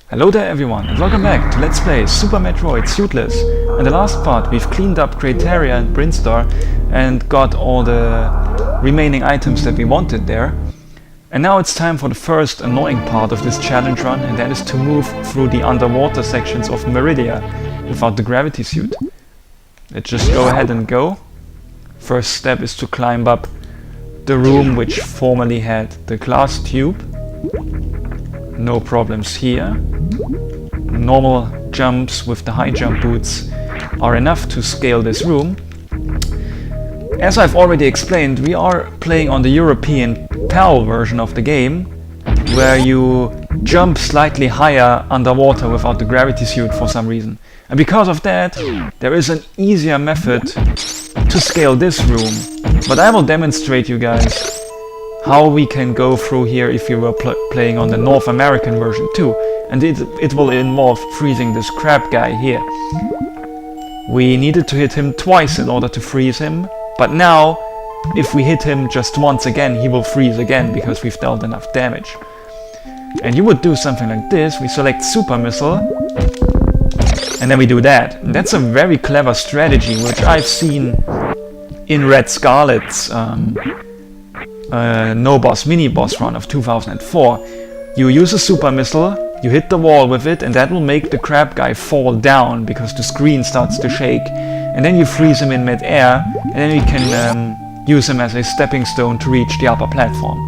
Hello there everyone and welcome back to Let's Play Super Metroid Suitless. In the last part we've cleaned up Crateria and Brinstar and got all the remaining items that we wanted there. And now it's time for the first annoying part of this challenge run, and that is to move through the underwater sections of Maridia without the gravity suit. Let's just go ahead and go. First step is to climb up the room which formerly had the glass tube. No problems here. Normal jumps with the high jump boots are enough to scale this room. As I've already explained, we are playing on the European PAL version of the game, where you jump slightly higher underwater without the gravity suit for some reason. And because of that, there is an easier method to scale this room. But I will demonstrate you guys how we can go through here if you were playing on the North American version too. And it will involve freezing this crab guy here. We needed to hit him twice in order to freeze him, but now if we hit him just once again, he will freeze again because we've dealt enough damage. And you would do something like this. We select Super Missile and then we do that. And that's a very clever strategy which I've seen in Red Scarlet's no boss mini boss run of 2004. You use a super missile, you hit the wall with it, and that will make the crab guy fall down because the screen starts to shake, and then you freeze him in mid-air, and then you can use him as a stepping stone to reach the upper platform.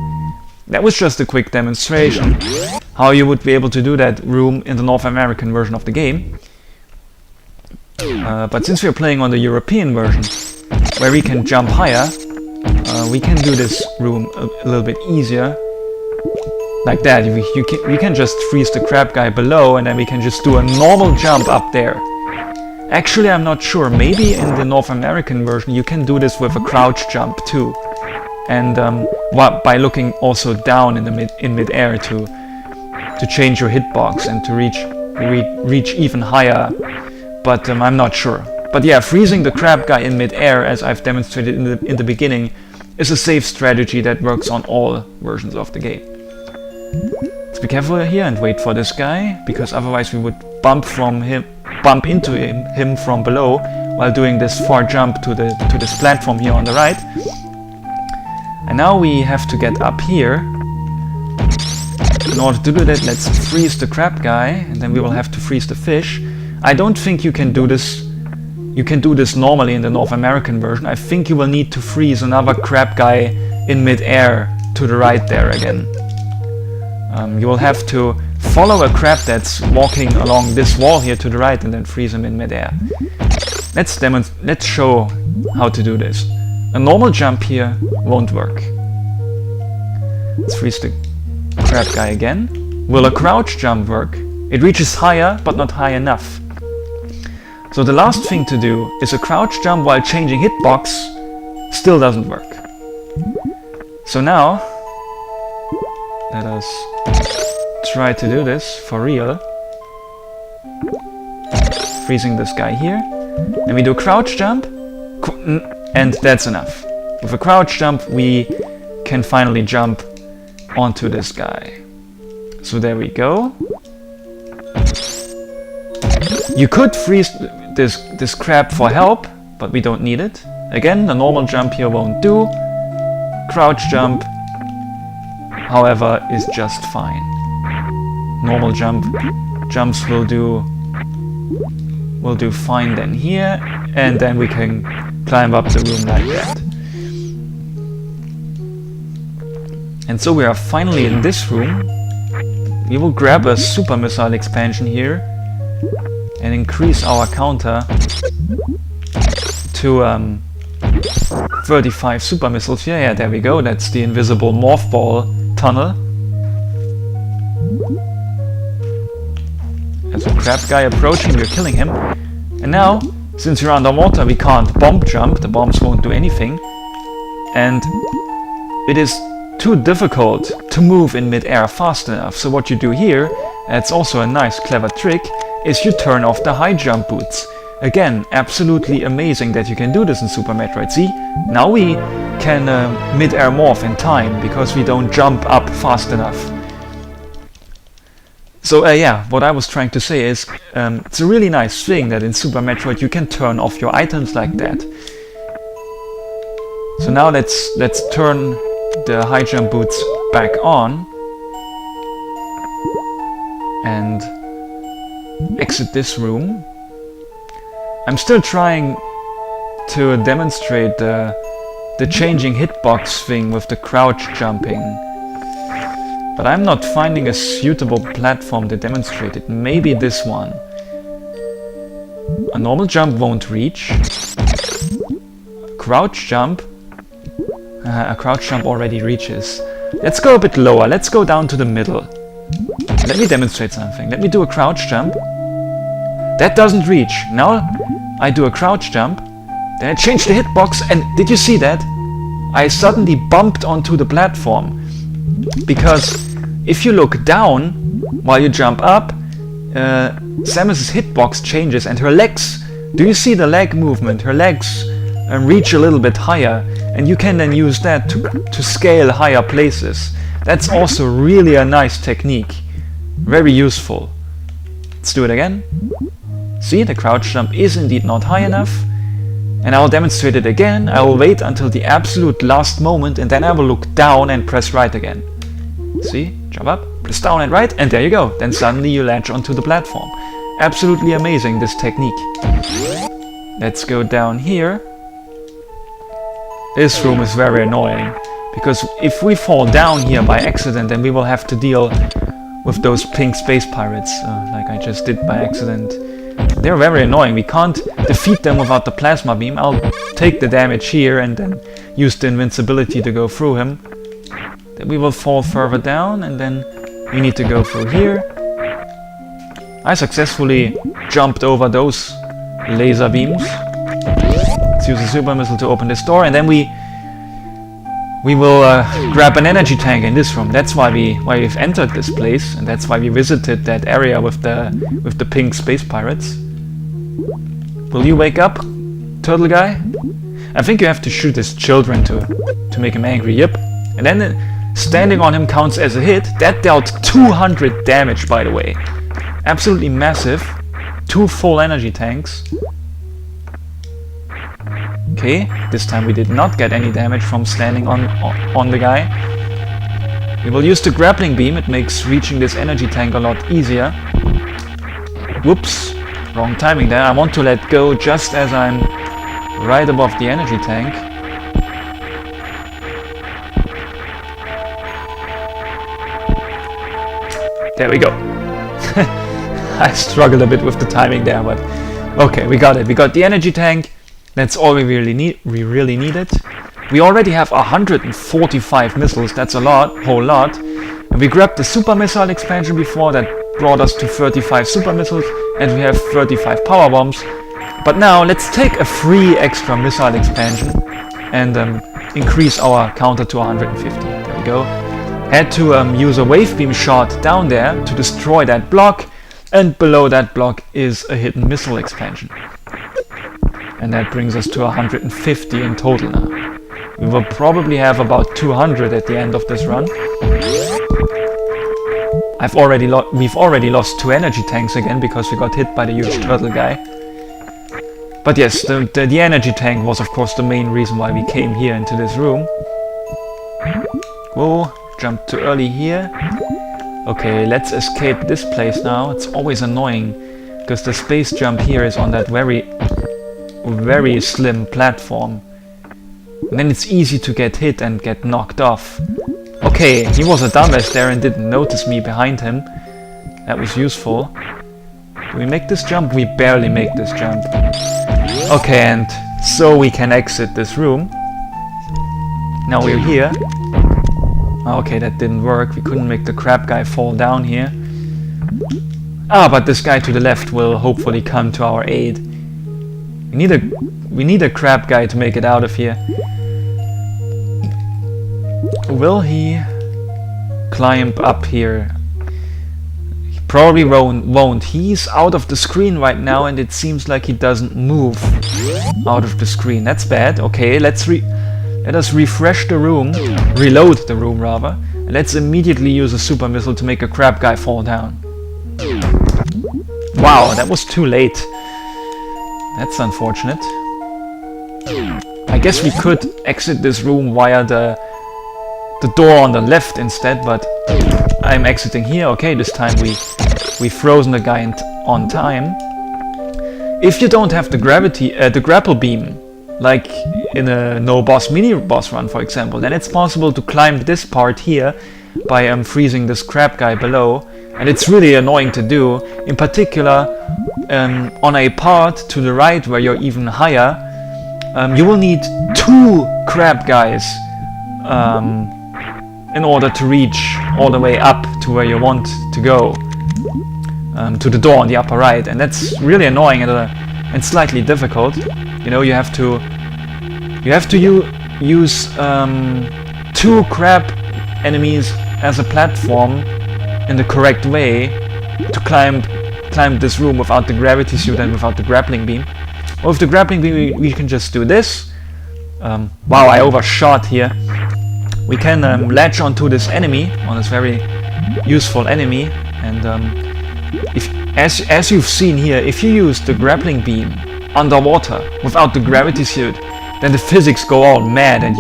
That was just a quick demonstration how you would be able to do that room in the North American version of the game. But since we're playing on the European version, where we can jump higher, we can do this room a little bit easier. Like that, we can just freeze the crab guy below and then we can just do a normal jump up there. Actually, I'm not sure, maybe in the North American version you can do this with a crouch jump too. And by looking also down in mid-air to change your hitbox and to reach even higher. But I'm not sure. But yeah, freezing the crab guy in mid-air, as I've demonstrated in the beginning, is a safe strategy that works on all versions of the game. Let's be careful here and wait for this guy, because otherwise we would bump into him from below while doing this far jump to this platform here on the right. And now we have to get up here. In order to do that, let's freeze the crab guy, and then we will have to freeze the fish. I don't think you can do this. You can do this normally in the North American version. I think you will need to freeze another crab guy in mid-air to the right there again. You will have to follow a crab that's walking along this wall here to the right and then freeze him in mid-air. Let's show how to do this. A normal jump here won't work. Let's freeze the crab guy again. Will a crouch jump work? It reaches higher, but not high enough. So the last thing to do is a crouch jump while changing hitbox. Still doesn't work. So now let us try to do this for real. Freezing this guy here. Then we do a crouch jump, and that's enough. With a crouch jump we can finally jump onto this guy. So there we go. You could freeze this crab for help, but we don't need it. Again, the normal jump here won't do. Crouch jump, however, is just fine. Normal jumps will do fine then here, and then we can climb up the room like that. And so we are finally in this room. We will grab a super missile expansion here and increase our counter to 35 super missiles. Yeah, there we go. That's the invisible morph ball tunnel. There's a crab guy approaching, we're killing him. And now, since we're underwater, we can't bomb jump, the bombs won't do anything. And it is too difficult to move in mid-air fast enough. So what you do here, that's also a nice clever trick, is you turn off the high jump boots. Again, absolutely amazing that you can do this in Super Metroid. See, now we can mid-air morph in time because we don't jump up fast enough. So yeah, what I was trying to say is it's a really nice thing that in Super Metroid you can turn off your items like that. So now let's turn the high jump boots back on and exit this room. I'm still trying to demonstrate the changing hitbox thing with the crouch jumping, but I'm not finding a suitable platform to demonstrate it. Maybe this one. A normal jump won't reach. Crouch jump. A crouch jump already reaches. Let's go a bit lower. Let's go down to the middle. Let me demonstrate something. Let me do a crouch jump. That doesn't reach. Now I do a crouch jump. Then I change the hitbox, and did you see that? I suddenly bumped onto the platform. Because if you look down while you jump up, Samus's hitbox changes and her legs, do you see the leg movement? Her legs reach a little bit higher, and you can then use that to scale higher places. That's also really a nice technique. Very useful. Let's do it again. See, the crouch jump is indeed not high enough. And I will demonstrate it again. I will wait until the absolute last moment, and then I will look down and press right again. See? Jump up, press down and right, and there you go. Then suddenly you latch onto the platform. Absolutely amazing, this technique. Let's go down here. This room is very annoying, because if we fall down here by accident, then we will have to deal with those pink space pirates, like I just did by accident. They're very annoying. We can't defeat them without the plasma beam. I'll take the damage here and then use the invincibility to go through him. Then we will fall further down, and then we need to go through here. I successfully jumped over those laser beams. Let's use a super missile to open this door, and then we will grab an energy tank in this room. That's why we've entered this place, and that's why we visited that area with the pink space pirates. Will you wake up, turtle guy? I think you have to shoot his children to make him angry. Yep. And then standing on him counts as a hit. That dealt 200 damage, by the way. Absolutely massive. 2 full energy tanks. Okay, this time we did not get any damage from standing on the guy. We will use the grappling beam. It makes reaching this energy tank a lot easier. Whoops, wrong timing there. I want to let go just as I'm right above the energy tank. There we go. I struggled a bit with the timing there, but okay, we got it. We got the energy tank. That's all we really needed. We already have 145 missiles. That's a lot, whole lot. And we grabbed the super missile expansion before. That brought us to 35 super missiles, and we have 35 power bombs. But now let's take a free extra missile expansion and increase our counter to 150. There we go. Had to use a wave beam shot down there to destroy that block, and below that block is a hidden missile expansion. And that brings us to 150 in total now. We will probably have about 200 at the end of this run. We've already lost 2 energy tanks again because we got hit by the huge turtle guy. But yes, the energy tank was of course the main reason why we came here into this room. Whoa, jumped too early here. Okay, let's escape this place now. It's always annoying because the space jump here is on that very slim platform. And then it's easy to get hit and get knocked off. Okay, he was a dumbass there and didn't notice me behind him. That was useful. Do we make this jump? We barely make this jump. Okay, and so we can exit this room. Now we're here. Okay, that didn't work. We couldn't make the crab guy fall down here. But this guy to the left will hopefully come to our aid. We need a crab guy to make it out of here. Will he climb up here? He probably won't. He's out of the screen right now, and it seems like he doesn't move out of the screen. That's bad. Okay, let us refresh the room, reload the room rather, and let's immediately use a super missile to make a crab guy fall down. Wow, that was too late. That's unfortunate. I guess we could exit this room via the door on the left instead, but I'm exiting here. Okay, this time we've frozen the guy on time. If you don't have the grapple beam, like in a no boss mini boss run, for example, then it's possible to climb this part here by freezing this crab guy below, and it's really annoying to do. In particular, on a part to the right where you're even higher, you will need 2 crab guys in order to reach all the way up to where you want to go, to the door on the upper right, and that's really annoying and slightly difficult. You know, you have to use 2 crab enemies as a platform in the correct way to climb this room without the gravity suit and without the grappling beam. Or with the grappling beam we can just do this. Wow, I overshot here. We can latch onto this enemy, on this very useful enemy, and as you've seen here, if you use the grappling beam underwater without the gravity suit, then the physics go all mad, and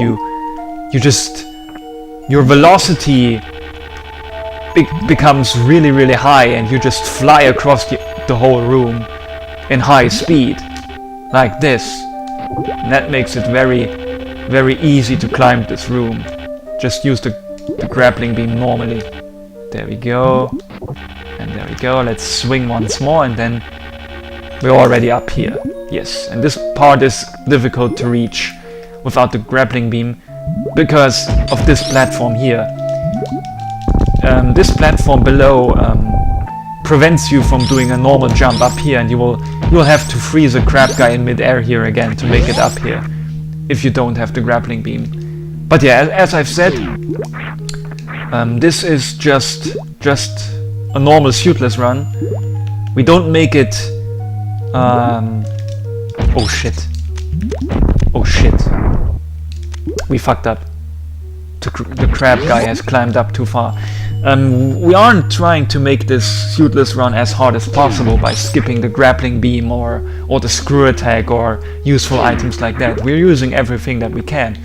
your velocity becomes really, really high, and you just fly across the whole room in high speed, like this. And that makes it very, very easy to climb this room. Just use the grappling beam normally. There we go. And there we go. Let's swing once more, and then we're already up here. Yes, and this part is difficult to reach without the grappling beam because of this platform here. This platform below prevents you from doing a normal jump up here, and you will have to freeze a crab guy in mid-air here again to make it up here if you don't have the grappling beam. But yeah, as I've said, this is just a normal Suitless run. We don't make it... oh shit. Oh shit. We fucked up. The crab guy has climbed up too far. We aren't trying to make this Suitless run as hard as possible by skipping the grappling beam or the screw attack or useful items like that. We're using everything that we can.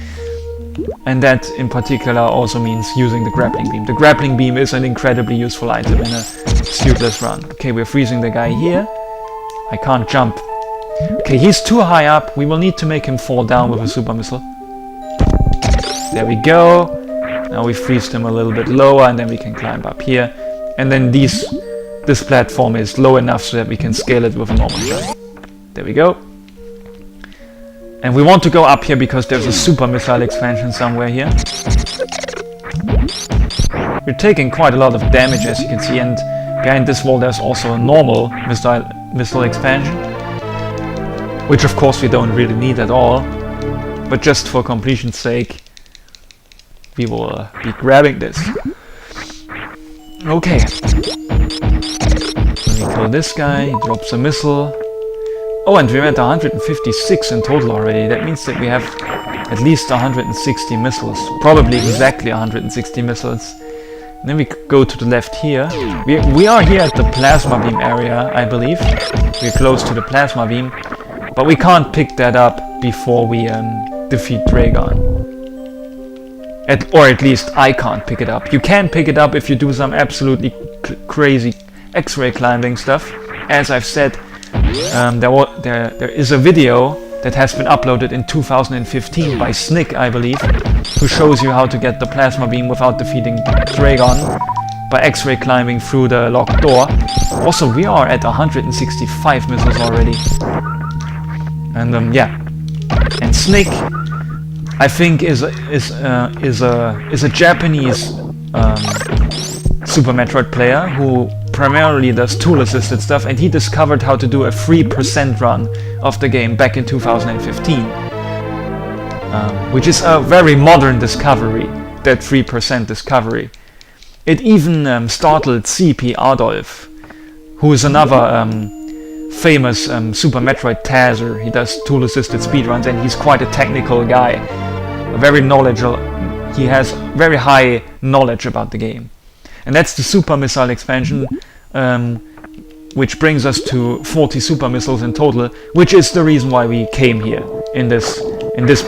And that in particular also means using the grappling beam. The grappling beam is an incredibly useful item in a Suitless run. Okay, we're freezing the guy here. I can't jump. Okay, he's too high up. We will need to make him fall down with a super missile. There we go. Now we freezed him a little bit lower, and then we can climb up here. And then this platform is low enough so that we can scale it with a normal jump. There we go. And we want to go up here because there's a super missile expansion somewhere here. We're taking quite a lot of damage, as you can see, and behind this wall there's also a normal missile expansion, which of course we don't really need at all, but just for completion's sake we will be grabbing this. Okay. Let me kill this guy, he drops a missile. Oh, and we're at 156 in total already. That means that we have at least 160 missiles. Probably exactly 160 missiles. And then we go to the left here. We are here at the plasma beam area, I believe. We're close to the plasma beam. But we can't pick that up before we defeat Draygon. Or at least I can't pick it up. You can pick it up if you do some absolutely crazy X-ray climbing stuff. As I've said, there is a video that has been uploaded in 2015 by Snick, I believe, who shows you how to get the plasma beam without defeating Draygon by X-ray climbing through the locked door. Also, we are at 165 missiles already. And yeah, and Snick, I think, is a Japanese Super Metroid player who primarily does tool-assisted stuff, and he discovered how to do a 3% run of the game back in 2015, which is a very modern discovery, that 3% discovery. It even startled CP Adolf, who is another famous Super Metroid Tazer. He does tool-assisted speedruns, and he's quite a technical guy, very knowledgeable. He has very high knowledge about the game. And that's the Super Missile expansion. which brings us to 40 super missiles in total, which is the reason why we came here in this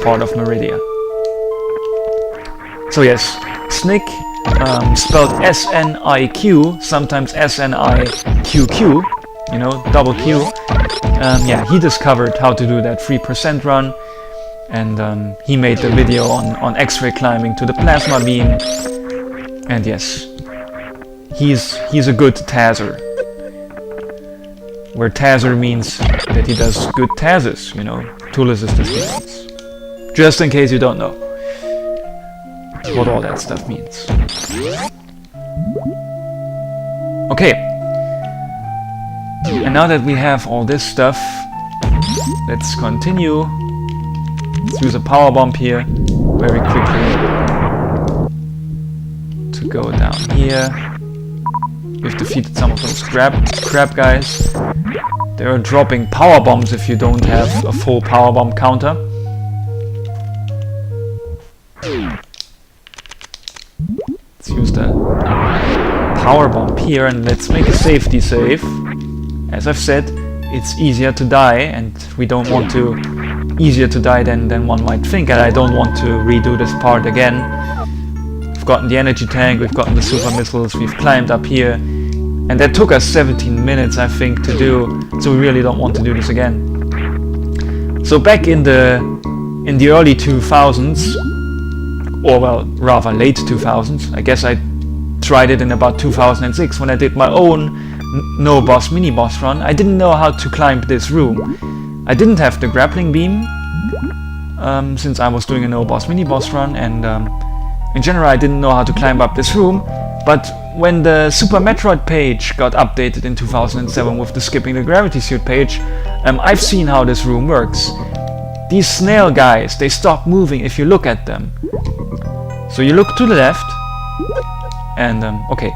part of Maridia. So yes, Snick, spelled S-N-I-Q, sometimes S-N-I-Q-Q, you know, double Q. Yeah, he discovered how to do that 3% run, and he made the video on X-ray climbing to the plasma beam. And yes, he's a good Tazer, where Tazer means that he does good Tazes, you know, tool assisted speedruns. Just in case you don't know what all that stuff means. Okay, and now that we have all this stuff, let's continue. Let's use a power bomb here very quickly to go down here. We've defeated some of those crab guys. They are dropping power bombs if you don't have a full power bomb counter. Let's use the power bomb here and let's make a safety save. As I've said, it's easier to die, and we don't want to easier to die than one might think, and I don't want to redo this part again. We've gotten the energy tank, we've gotten the super missiles, we've climbed up here, and that took us 17 minutes I think to do, so we really don't want to do this again. So back in the early 2000s, or well, rather late 2000s, I guess I tried it in about 2006 when I did my own no boss mini boss run. I didn't know how to climb this room. I didn't have the grappling beam since I was doing a no boss mini boss run, and in general I didn't know how to climb up this room. But when the Super Metroid page got updated in 2007 with the skipping the gravity suit page, I've seen how this room works. These snail guys, they stop moving if you look at them. So you look to the left, and okay,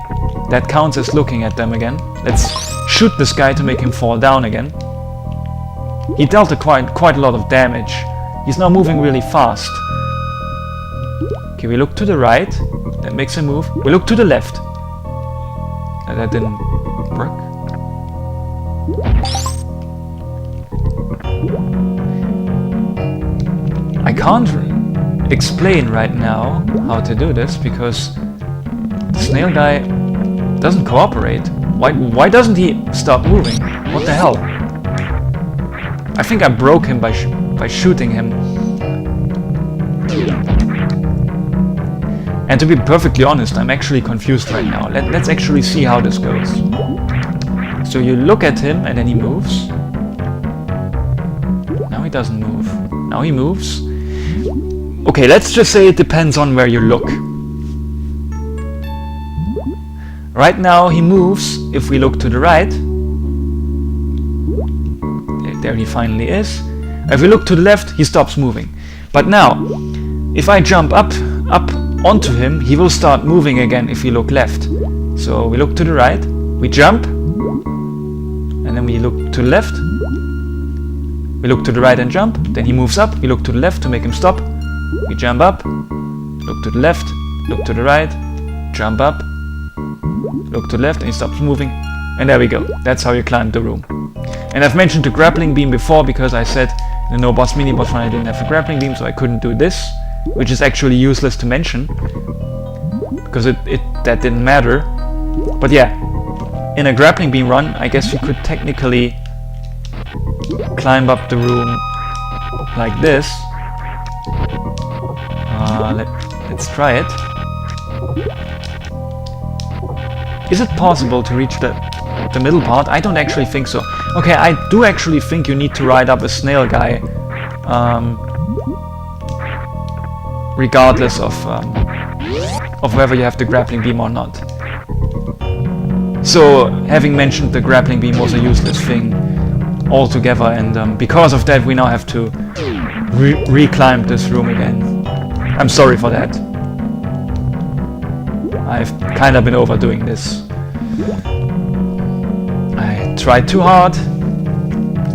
that counts as looking at them again. Let's shoot this guy to make him fall down again. He dealt quite a lot of damage. He's now moving really fast. Okay, we look to the right. That makes him move. We look to the left. That didn't work. I can't explain right now how to do this because the snail guy doesn't cooperate. Why doesn't he stop moving? What the hell? I think I broke him by shooting him. And to be perfectly honest, I'm actually confused right now. Let's actually see how this goes. So you look at him and then he moves. Now he doesn't move. Now he moves. Okay, let's just say it depends on where you look. Right now he moves if we look to the right. There he finally is. If we look to the left, he stops moving. But now, if I jump up onto him, he will start moving again if we look left. So we look to the right, we jump, and then we look to the left. We look to the right and jump, then he moves up, we look to the left to make him stop. We jump up, look to the left, look to the right, jump up, look to the left, and he stops moving. And there we go. That's how you climb the room. And I've mentioned the grappling beam before because I said in the no boss mini boss run I didn't have the grappling beam, so I couldn't do this, which is actually useless to mention because that didn't matter. But yeah, in a grappling beam run, I guess you could technically climb up the room like this. Let's try it. Is it possible to reach the middle part? I don't actually think so. Okay, I do actually think you need to ride up a snail guy, regardless of whether you have the grappling beam or not. So, having mentioned the grappling beam was a useless thing altogether, and because of that we now have to re-climb this room again. I'm sorry for that. I've kind of been overdoing this. I tried too hard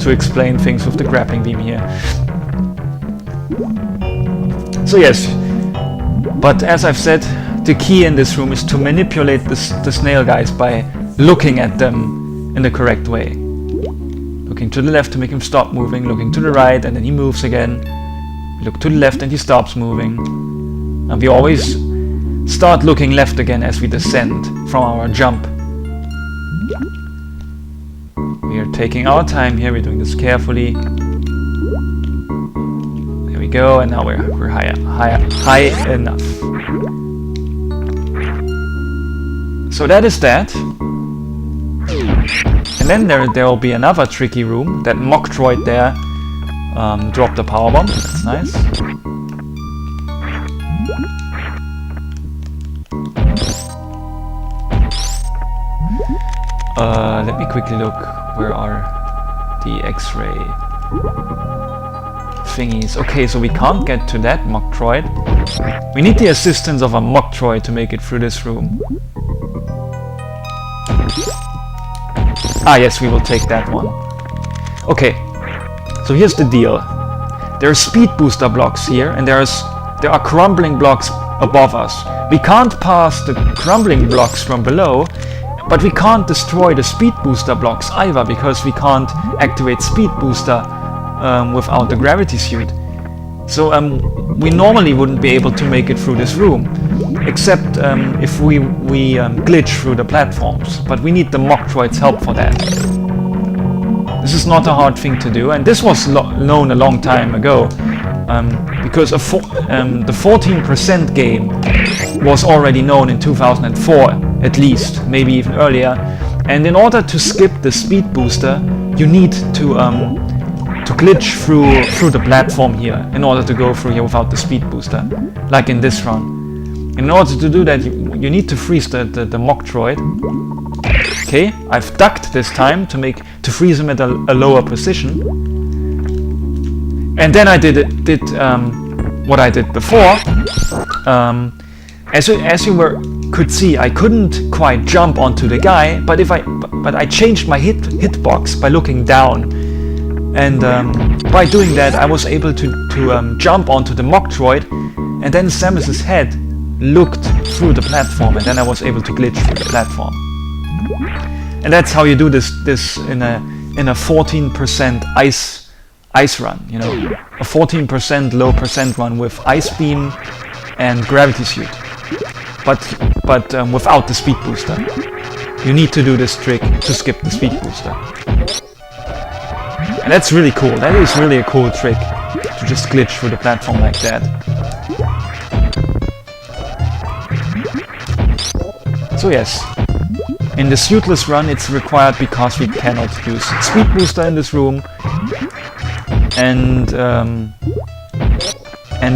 to explain things with the grappling beam here. So yes, but as I've said, the key in this room is to manipulate the snail guys by looking at them in the correct way. Looking to the left to make him stop moving, looking to the right and then he moves again. Look to the left and he stops moving. And we always start looking left again as we descend from our jump. We are taking our time here, we're doing this carefully. There we go, and now we're high enough. So that is that. And then there will be another tricky room. That Metroid there dropped a power bomb. That's nice. Let me quickly look. Where are the X-ray thingies? Okay, so we can't get to that Metroid. We need the assistance of a Metroid to make it through this room. Ah yes, we will take that one. Okay, so here's the deal. There are speed booster blocks here, and there are crumbling blocks above us. We can't pass the crumbling blocks from below, but we can't destroy the speed booster blocks either, because we can't activate speed booster without the gravity suit. So we normally wouldn't be able to make it through this room, except if we glitch through the platforms. But we need the Metroid's help for that. This is not a hard thing to do, and this was known a long time ago, because the 14% game was already known in 2004, at least, maybe even earlier. And in order to skip the speed booster, you need to glitch through the platform here in order to go through here without the speed booster, like in this run. In order to do that, you need to freeze the Metroid. Okay, I've ducked this time to freeze him at a lower position. And then I did what I did before. As you could see, I couldn't quite jump onto the guy, but I changed my hitbox by looking down. And by doing that, I was able to jump onto the Metroid, and then Samus's head looked through the platform, and then I was able to glitch through the platform. And that's how you do this in a 14% ice run, you know, a 14% low percent run with ice beam and gravity suit, but without the speed booster. You need to do this trick to skip the speed booster. And that's really cool. That is really a cool trick, to just glitch through the platform like that. So yes, in the Suitless run it's required because we cannot use speed booster in this room, and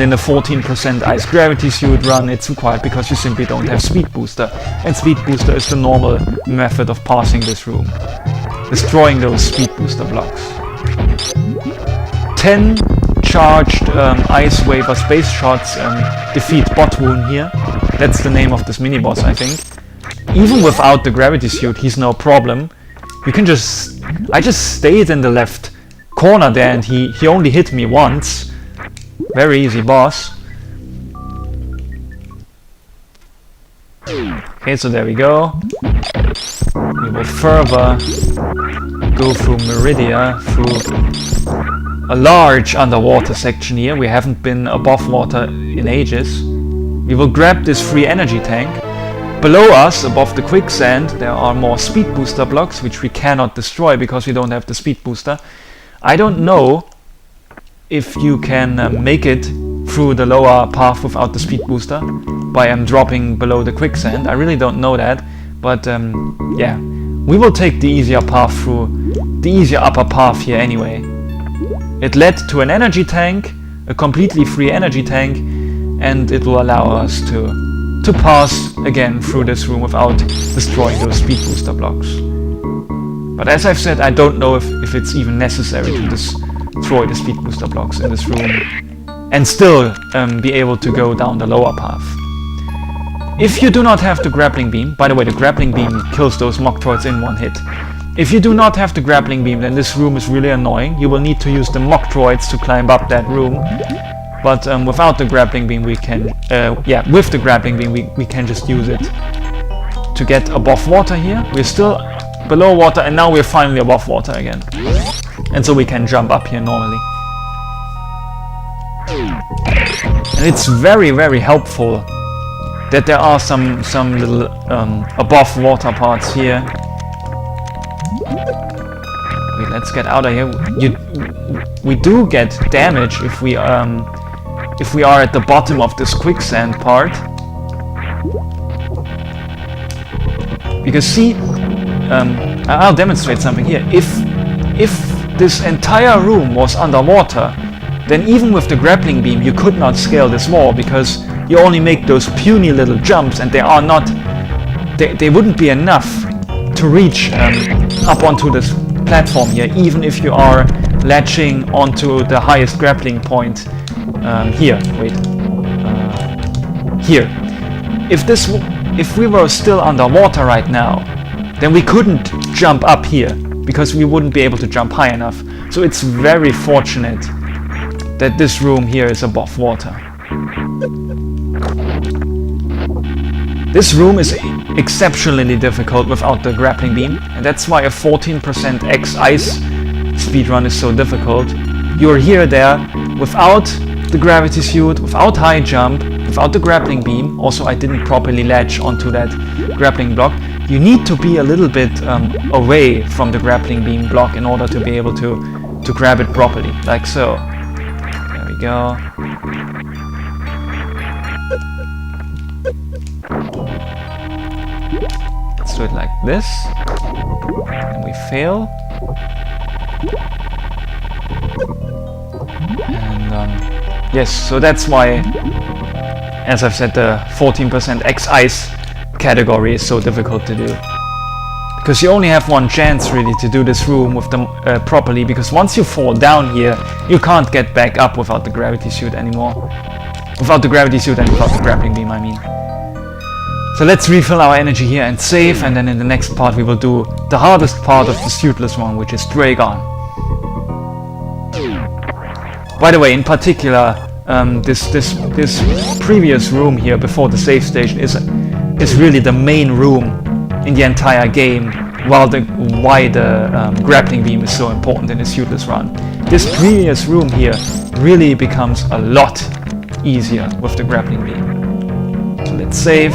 in the 14% ice gravity suit run it's required because you simply don't have speed booster, and speed booster is the normal method of passing this room, destroying those speed booster blocks. 10 charged ice wave or space shots defeat Botwoon here. That's the name of this mini boss, I think. Even without the gravity suit, he's no problem. You can I just stayed in the left corner there, and he only hit me once. Very easy boss. Okay, so there we go. We will further go through Maridia, through a large underwater section here. We haven't been above water in ages. We will grab this free energy tank. Below us, above the quicksand, there are more speed booster blocks, which we cannot destroy because we don't have the speed booster. I don't know if you can make it through the lower path without the speed booster by dropping below the quicksand. I really don't know that, but yeah, we will take the easier path through, the easier upper path here anyway. It led to an energy tank, a completely free energy tank, and it will allow us to pass again through this room without destroying those speed booster blocks. But as I've said, I don't know if it's even necessary to destroy the speed booster blocks in this room and still be able to go down the lower path. If you do not have the grappling beam, by the way, the grappling beam kills those Metroids in one hit. If you do not have the grappling beam, then this room is really annoying. You will need to use the Metroids to climb up that room. But without the grappling beam we can, with the grappling beam we can just use it to get above water here. We're still below water, and now we're finally above water again. And so we can jump up here normally. And it's very, very helpful that there are some little above water parts here. Wait, let's get out of here. We do get damage if we are at the bottom of this quicksand part. Because see, I'll demonstrate something here. If this entire room was underwater, then even with the grappling beam you could not scale this wall, because you only make those puny little jumps, and they are not, they wouldn't be enough to reach up onto this platform here, even if you are latching onto the highest grappling point here. Wait, here. If we were still underwater right now, then we couldn't jump up here because we wouldn't be able to jump high enough. So it's very fortunate that this room here is above water. This room is exceptionally difficult without the grappling beam, and that's why a 14% X ice speedrun is so difficult. You're here there without the gravity suit, without high jump, without the grappling beam. Also, I didn't properly latch onto that grappling block. You need to be a little bit away from the grappling beam block in order to be able to grab it properly, like so. There we go. Let's do it like this. And we fail. And yes, so that's why, as I've said, the 14% X ice category is so difficult to do. Because you only have one chance really to do this room with them properly, because once you fall down here, you can't get back up without the gravity suit anymore. Without the gravity suit and without the grappling beam, I mean. So let's refill our energy here and save, and then in the next part we will do the hardest part of the Suitless one, which is Draygon. By the way, in particular, this previous room here before the save station is really the main room in the entire game, why the grappling beam is so important in the Suitless run. This previous room here really becomes a lot easier with the grappling beam. So let's save,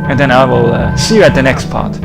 and then I will see you at the next part.